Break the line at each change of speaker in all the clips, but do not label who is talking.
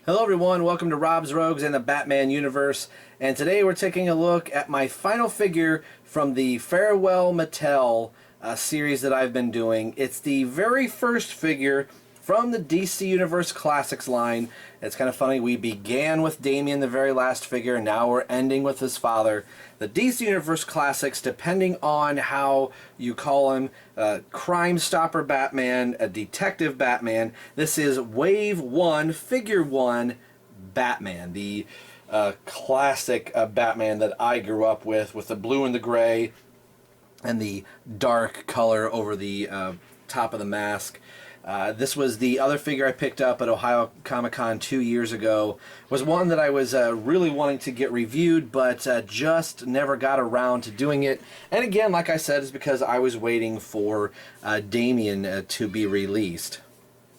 Hello everyone, welcome to Rob's Rogues and the Batman universe, and today we're taking a look at my final figure from the Farewell Mattel series that I've been doing. It's the very first figure from the DC Universe Classics line. It's kind of funny, we began with Damian, the very last figure, and now we're ending with his father. The DC Universe Classics, depending on how you call him, Crime Stopper Batman, a Detective Batman. This is Wave 1, Figure 1 Batman, the classic Batman that I grew up with the blue and the gray and the dark color over the top of the mask. This was the other figure I picked up at Ohio Comic-Con 2 years ago. Was one that I was really wanting to get reviewed, but just never got around to doing it. And again, like I said, it's because I was waiting for Damian to be released.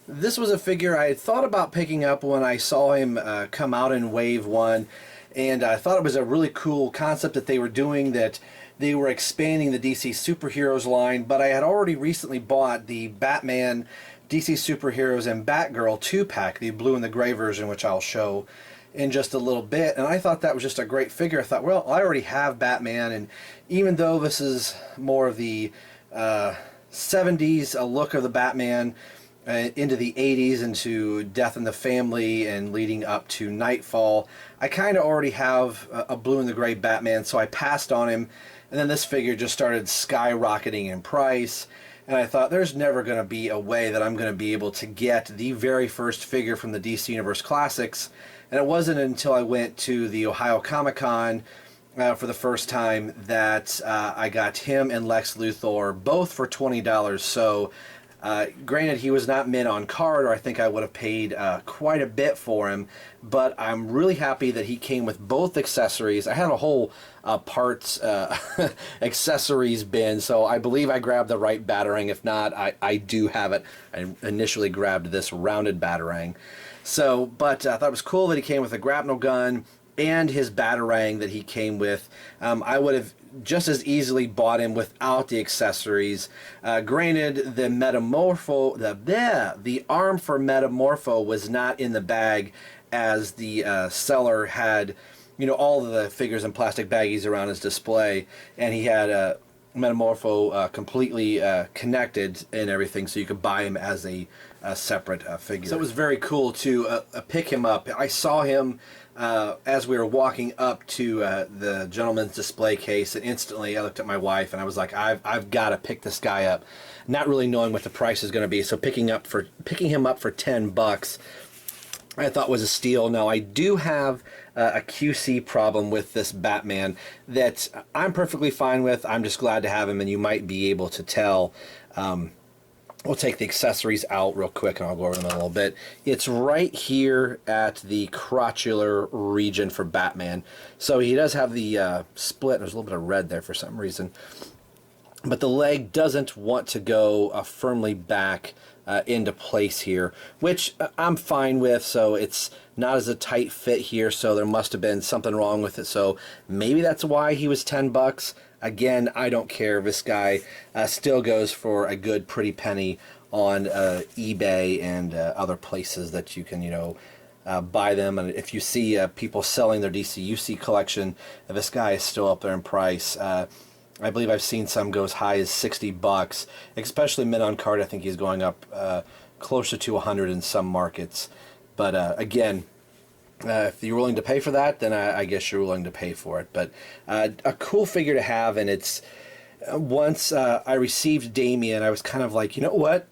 This was a figure I had thought about picking up when I saw him come out in Wave 1, and I thought it was a really cool concept that they were doing, that they were expanding the DC Superheroes line, but I had already recently bought the Batman, DC Superheroes, and Batgirl 2-pack, the blue and the gray version, which I'll show in just a little bit, and I thought that was just a great figure. I thought, well, I already have Batman, and even though this is more of the 70s look of the Batman, into the 80s, into Death in the Family, and leading up to Nightfall, I kind of already have a blue and the gray Batman, so I passed on him, and then this figure just started skyrocketing in price, and I thought there's never going to be a way that I'm going to be able to get the very first figure from the DC Universe Classics, and it wasn't until I went to the Ohio Comic-Con for the first time that I got him and Lex Luthor, both for $20, so granted, he was not mint on card, or I think I would have paid quite a bit for him, but I'm really happy that he came with both accessories. I had a whole parts accessories bin, so I believe I grabbed the right Batarang. If not, I do have it. I initially grabbed this rounded Batarang. So, but I thought it was cool that he came with a grapnel gun and his Batarang that he came with. I would have just as easily bought him without the accessories. Granted, the the arm for Metamorpho was not in the bag, as the seller had, you know, all of the figures in plastic baggies around his display, and he had Metamorpho completely connected and everything, so you could buy him as a separate figure. So it was very cool to pick him up. I saw him as we were walking up to the gentleman's display case, and instantly I looked at my wife and I was like, I've got to pick this guy up, not really knowing what the price is going to be. So picking him up for $10 I thought was a steal. Now, I do have a QC problem with this Batman that I'm perfectly fine with. I'm just glad to have him, and you might be able to tell. We'll take the accessories out real quick, and I'll go over them in a little bit. It's right here at the crotchular region for Batman. So he does have the split. There's a little bit of red there for some reason. But the leg doesn't want to go firmly back into place here, which I'm fine with. So it's not as a tight fit here, so there must have been something wrong with it. So maybe that's why he was $10. Again, I don't care. This guy still goes for a good pretty penny on eBay and other places that you can, you know, buy them. And if you see people selling their DCUC collection, this guy is still up there in price. I believe I've seen some go as high as $60, especially mint on card. I think he's going up closer to 100 in some markets. But again, if you're willing to pay for that, then I guess you're willing to pay for it. But a cool figure to have, and it's once I received Damian, I was kind of like, you know what?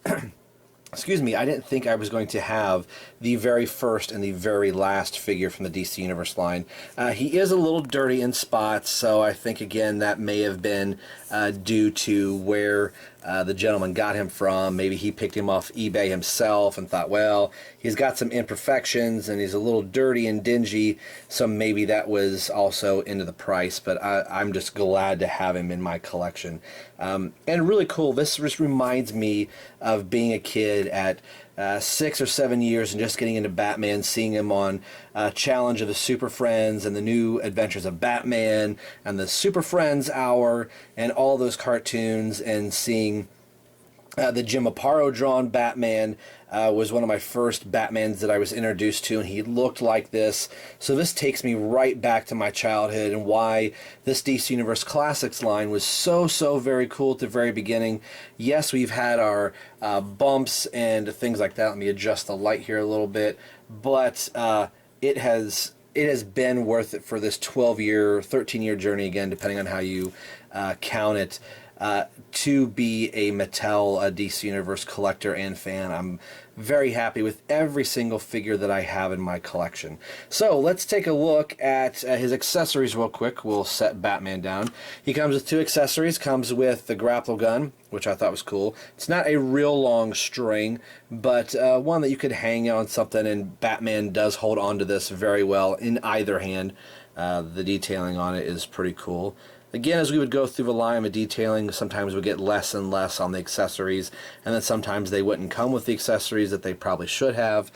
Excuse me, I didn't think I was going to have the very first and the very last figure from the DC Universe line. He is a little dirty in spots, so I think, again, that may have been due to where the gentleman got him from. Maybe he picked him off eBay himself and thought, well, he's got some imperfections and he's a little dirty and dingy, so maybe that was also into the price. But I'm just glad to have him in my collection. And really cool, this just reminds me of being a kid at 6 or 7 years and just getting into Batman, seeing him on Challenge of the Super Friends and the New Adventures of Batman and the Super Friends Hour and all those cartoons, and seeing The Jim Aparo drawn Batman was one of my first Batmans that I was introduced to, and he looked like this. So this takes me right back to my childhood and why this DC Universe Classics line was so very cool at the very beginning. Yes, we've had our bumps and things like that. Let me adjust the light here a little bit, but it has been worth it for this 12-year, 13-year journey, again, depending on how you count it. To be a Mattel DC Universe collector and fan. I'm very happy with every single figure that I have in my collection. So let's take a look at his accessories real quick. We'll set Batman down. He comes with 2 accessories. Comes with the grapple gun, which I thought was cool. It's not a real long string, but one that you could hang on something, and Batman does hold on to this very well in either hand. The detailing on it is pretty cool. Again, as we would go through the line of detailing, sometimes we get less and less on the accessories, and then sometimes they wouldn't come with the accessories that they probably should have.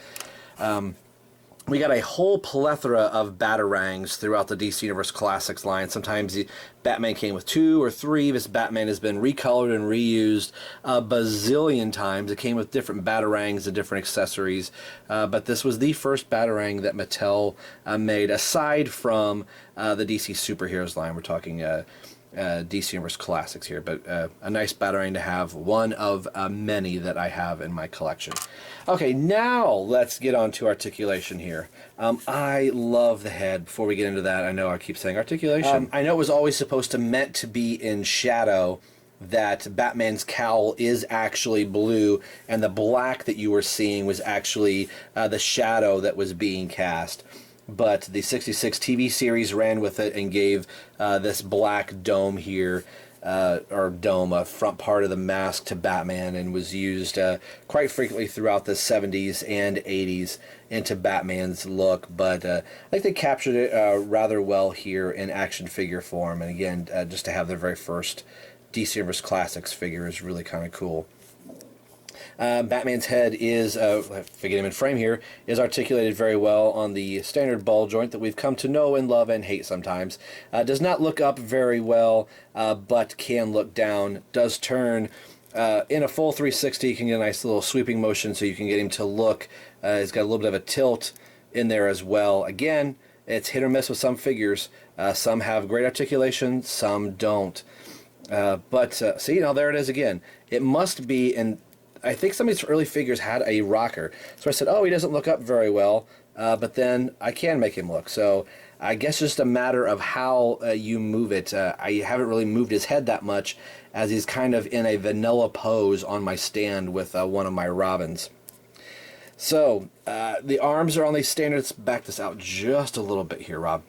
We got a whole plethora of Batarangs throughout the DC Universe Classics line. Sometimes the Batman came with 2 or 3. This Batman has been recolored and reused a bazillion times. It came with different Batarangs and different accessories. But this was the first Batarang that Mattel made, aside from the DC Superheroes line. We're talking DC Universe Classics here, but a nice Batarang to have, one of many that I have in my collection. Okay, now let's get on to articulation here. I love the head. Before we get into that, I know I keep saying articulation. I know it was always supposed to meant to be in shadow, that Batman's cowl is actually blue, and the black that you were seeing was actually the shadow that was being cast. But the 66 TV series ran with it and gave this black dome here, or dome, a front part of the mask to Batman, and was used quite frequently throughout the 70s and 80s into Batman's look. But I think they captured it rather well here in action figure form. And again, just to have their very first DC Universe Classics figure is really kind of cool. Batman's head is, if I get him in frame here, is articulated very well on the standard ball joint that we've come to know and love and hate sometimes. Does not look up very well, but can look down. Does turn in a full 360. You can get a nice little sweeping motion, so you can get him to look. He's got a little bit of a tilt in there as well. Again, it's hit or miss with some figures. Some have great articulation, some don't. See, now there it is again. It must be in... I think some of these early figures had a rocker. So I said, oh, he doesn't look up very well, but then I can make him look. So I guess it's just a matter of how you move it. I haven't really moved his head that much, as he's kind of in a vanilla pose on my stand with one of my Robins. So the arms are on the standard. Let's back this out just a little bit here, Rob.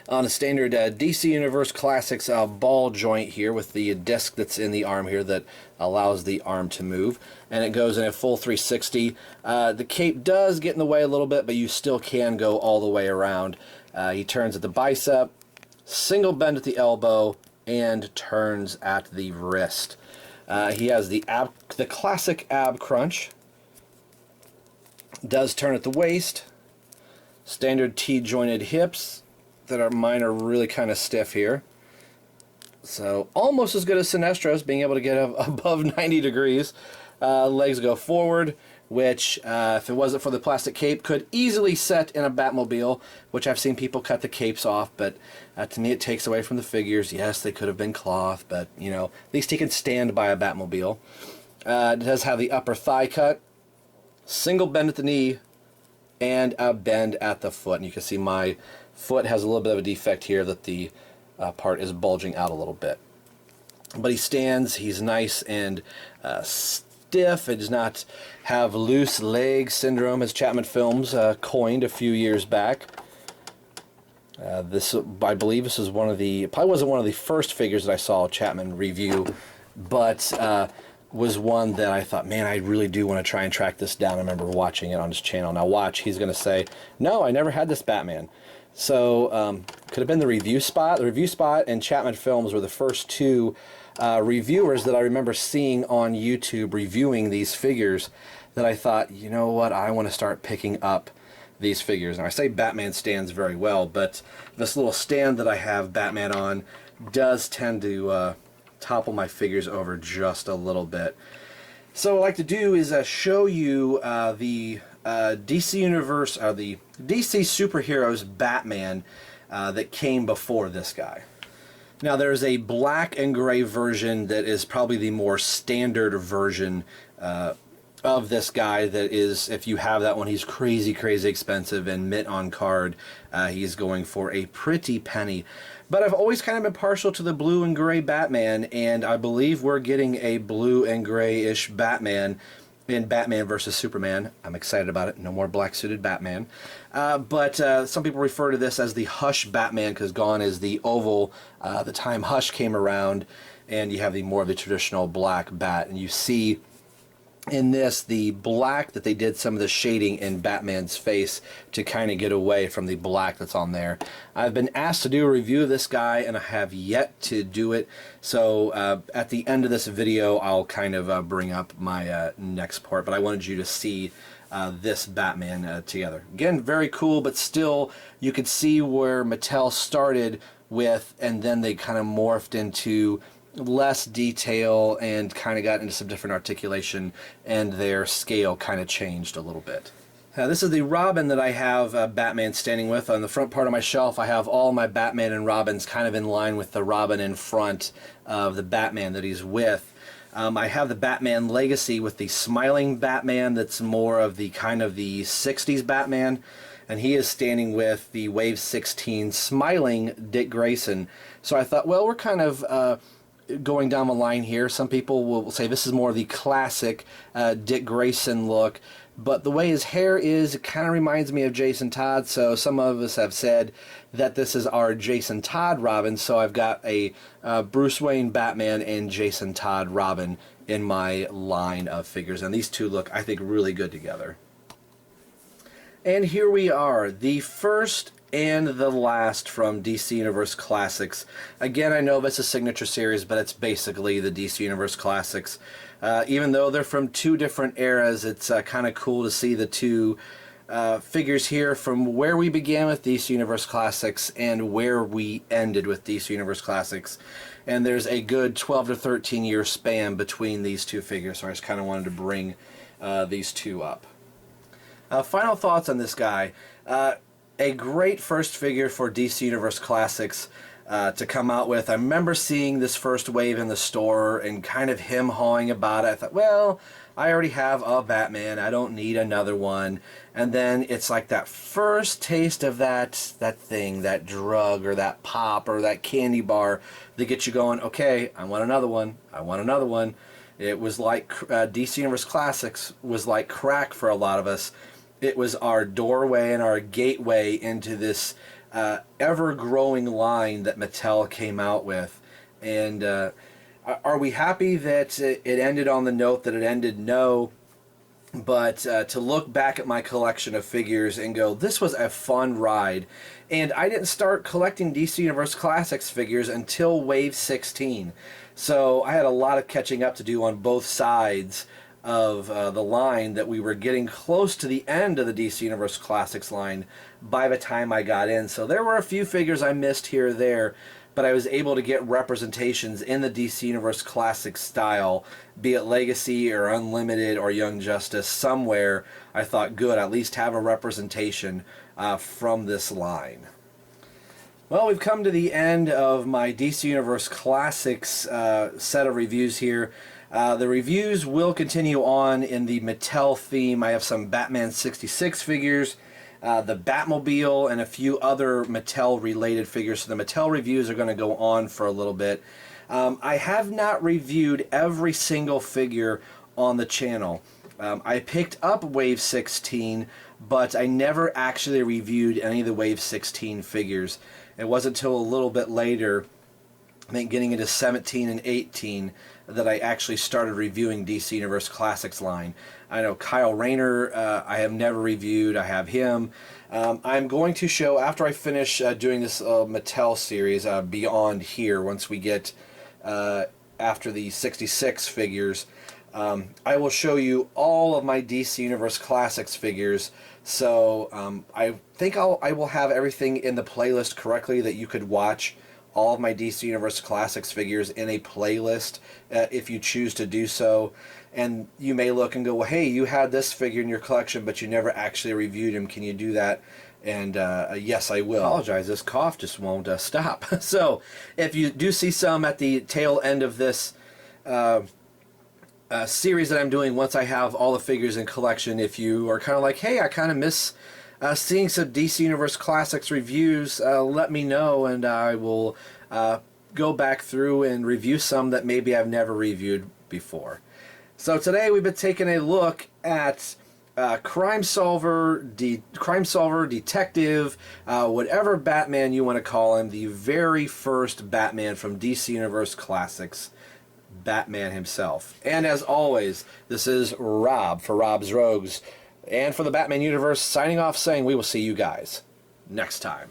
On a standard DC Universe Classics ball joint here, with the disc that's in the arm here that allows the arm to move, and it goes in a full 360. The cape does get in the way a little bit, but you still can go all the way around. He turns at the bicep, single bend at the elbow, and turns at the wrist. He has the classic ab crunch. Does turn at the waist. Standard T-jointed hips. Mine are really kind of stiff here. So almost as good as Sinestro's, being able to get above 90 degrees. Legs go forward, which if it wasn't for the plastic cape, could easily set in a Batmobile, which I've seen people cut the capes off, but to me it takes away from the figures. Yes, they could have been cloth, but you know, at least he can stand by a Batmobile. It does have the upper thigh cut, single bend at the knee, and a bend at the foot. And you can see my foot has a little bit of a defect here, that the part is bulging out a little bit. But he stands, he's nice and stiff. It does not have loose leg syndrome, as Chapman Films coined a few years back. This, I believe this is probably wasn't one of the first figures that I saw Chapman review, but was one that I thought, man, I really do want to try and track this down. I remember watching it on his channel. Now watch, he's going to say, no, I never had this Batman. So could have been the review spot. The review spot and Chapman Films were the first two reviewers that I remember seeing on YouTube reviewing these figures, that I thought, you know what, I want to start picking up these figures. And I say Batman stands very well, but this little stand that I have Batman on does tend to topple my figures over just a little bit. So what I'd like to do is show you the DC Universe, or the DC Superheroes Batman that came before this guy. Now there's a black and gray version that is probably the more standard version of this guy. That is, if you have that one, he's crazy expensive, and mint on card he's going for a pretty penny. But I've always kind of been partial to the blue and gray Batman, and I believe we're getting a blue and gray-ish Batman in Batman vs. Superman. I'm excited about it. No more black-suited Batman. But some people refer to this as the Hush Batman, because gone is the oval the time Hush came around, and you have the more of the traditional black bat. And you see in this the black that they did some of the shading in Batman's face to kind of get away from the black that's on there. I've been asked to do a review of this guy, and I have yet to do it. So at the end of this video, I'll kind of bring up my next part. But I wanted you to see this Batman together. Again, very cool, but still you could see where Mattel started with, and then they kind of morphed into less detail and kind of got into some different articulation, and their scale kind of changed a little bit. This is the Robin that I have Batman standing with. On the front part of my shelf, I have all my Batman and Robins kind of in line with the Robin in front of the Batman that he's with. I have the Batman Legacy with the smiling Batman that's more of the kind of the 60s Batman, and he is standing with the Wave 16 smiling Dick Grayson. So I thought, well, we're kind of going down the line here. Some people will say this is more of the classic Dick Grayson look, but the way his hair is, it kind of reminds me of Jason Todd, so some of us have said that this is our Jason Todd Robin. So I've got a Bruce Wayne Batman and Jason Todd Robin in my line of figures, and these two look, I think, really good together. And here we are, the first and the last from DC Universe Classics. Again, I know it's a signature series, but it's basically the DC Universe Classics. Even though they're from two different eras, it's kind of cool to see the two figures here from where we began with DC Universe Classics and where we ended with DC Universe Classics. And there's a good 12 to 13 year span between these two figures, so I just kind of wanted to bring these two up. Final thoughts on this guy. A great first figure for DC Universe Classics to come out with. I remember seeing this first wave in the store and kind of him hawing about it. I thought, well, I already have a Batman. I don't need another one. And then it's like that first taste of that thing, that drug or that pop or that candy bar that gets you going, okay, I want another one. I want another one. It was like DC Universe Classics was like crack for a lot of us. It was our doorway and our gateway into this ever-growing line that Mattel came out with. And are we happy that it ended on the note that it ended? No. But to look back at my collection of figures and go, this was a fun ride. And I didn't start collecting DC Universe Classics figures until Wave 16. So I had a lot of catching up to do on both sides of the line, that we were getting close to the end of the DC Universe Classics line by the time I got in. So there were a few figures I missed here or there, but I was able to get representations in the DC Universe Classics style, be it Legacy or Unlimited or Young Justice, somewhere. I thought, good, at least have a representation from this line. Well, we've come to the end of my DC Universe Classics set of reviews here. The reviews will continue on in the Mattel theme. I have some Batman 66 figures, the Batmobile, and a few other Mattel-related figures. So the Mattel reviews are going to go on for a little bit. I have not reviewed every single figure on the channel. I picked up Wave 16, but I never actually reviewed any of the Wave 16 figures. It wasn't until a little bit later, I think getting into 17 and 18, that I actually started reviewing DC Universe Classics line. I know Kyle Rayner, I have never reviewed. I have him. I'm going to show, after I finish doing this Mattel series, Beyond here, once we get after the 66 figures, I will show you all of my DC Universe Classics figures. So I think I will have everything in the playlist correctly that you could watch all of my DC Universe Classics figures in a playlist if you choose to do so. And you may look and go, well, hey, you had this figure in your collection, but you never actually reviewed him. Can you do that? And yes, I will. I apologize, this cough just won't stop. So if you do see some at the tail end of this series that I'm doing, once I have all the figures in collection, if you are kind of like, hey, I kind of miss seeing some DC Universe Classics reviews, let me know, and I will go back through and review some that maybe I've never reviewed before. So today we've been taking a look at crime solver, detective, whatever Batman you want to call him, the very first Batman from DC Universe Classics, Batman himself. And as always, this is Rob for Rob's Rogues, and for the Batman universe, signing off saying we will see you guys next time.